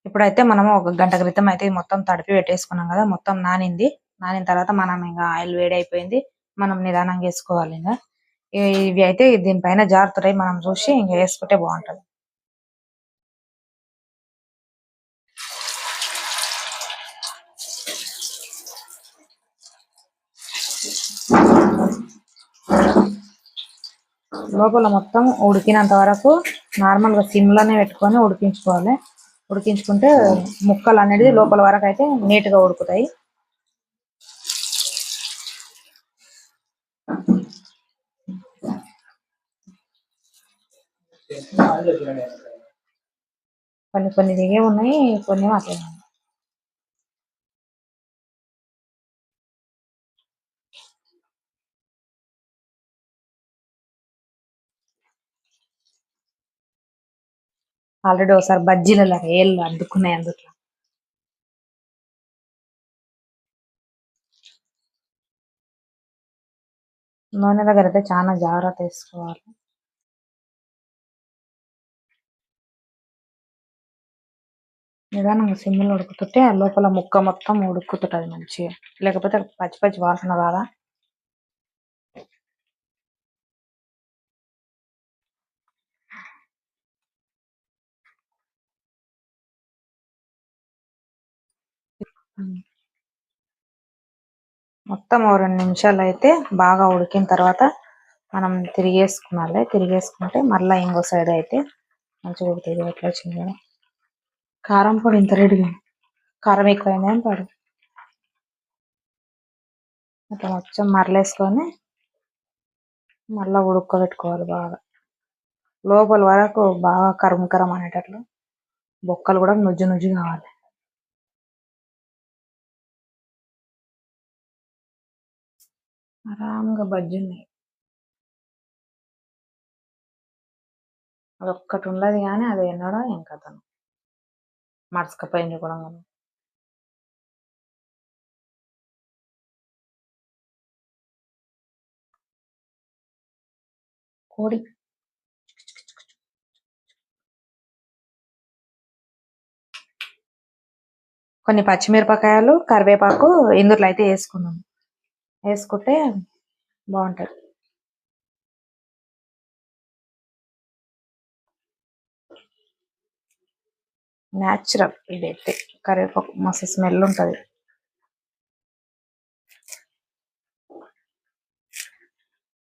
ఇప్పుడైతే మనము ఒక గంట క్రితం అయితే మొత్తం తడిపి పెట్టేసుకున్నాం కదా, మొత్తం నానింది. నానిన తర్వాత మనం ఇంకా ఆయిల్ వేడి అయిపోయింది, మనం నిదానంగా వేసుకోవాలి. ఇంకా ఇవి అయితే దీనిపైన జారుతున్నాయి, మనం చూసి ఇంకా వేసుకుంటే బాగుంటది. లోపల మొత్తం ఉడికినంత వరకు నార్మల్ గా సిమ్ లోనే పెట్టుకొని ఉడికించుకోవాలి. ఉడికించుకుంటే ముక్కలు అనేది లోపల వరకు అయితే నీట్ గా ఉడుకుతాయి. కొన్ని దిగే ఉన్నాయి, కొన్ని అట్లే ఉన్నాయి. ఆల్రెడీ ఒకసారి బజ్జీలలో ఏళ్ళు అద్దుకున్నాయి అందుట్లో. నూనె దగ్గర అయితే చాలా జాగ్రత్త తీసుకోవాలి. నిదానంగా సిమ్లో ఉడుకుతుంటే ఆ లోపల ముక్క మొత్తం ఉడుకుతుంటది మంచిగా, లేకపోతే పచ్చి పచ్చి వాసన రాదా. మొత్తం ఓ 2 నిమిషాలు అయితే బాగా ఉడికిన తర్వాత మనం తిరిగేసుకోవాలి. తిరిగేసుకుంటే మళ్ళీ ఇంకో సైడ్ అయితే మంచిగా ఉడుకుతుంది. ఎట్లా వచ్చింది కదా. కారం పొడి ఇంత రెడీగా, కారం ఎక్కువైంది అంటాడు. అట్లా మొత్తం మరలేసుకొని మళ్ళా ఉడకబెట్టుకోవాలి బాగా, లోపల వరకు బాగా కరం కరం అనేటట్లు. బొక్కలు కూడా నుజ్జు నుజ్జు కావాలి. ఆరాంగా బజ్జీ ఉన్నాయి. అదొక్కటి ఉండదు కానీ అది ఎన్నడో ఏం కథను మర్చకపోయింది కూడా. కోడి కొన్ని పచ్చిమిరపకాయలు, కరివేపాకు ఇందులో అయితే వేసుకున్నాము. వేసుకుంటే బాగుంటది. న్యాచురల్ ఇదైతే, కరివేపాకు మస్తు స్మెల్ ఉంటది.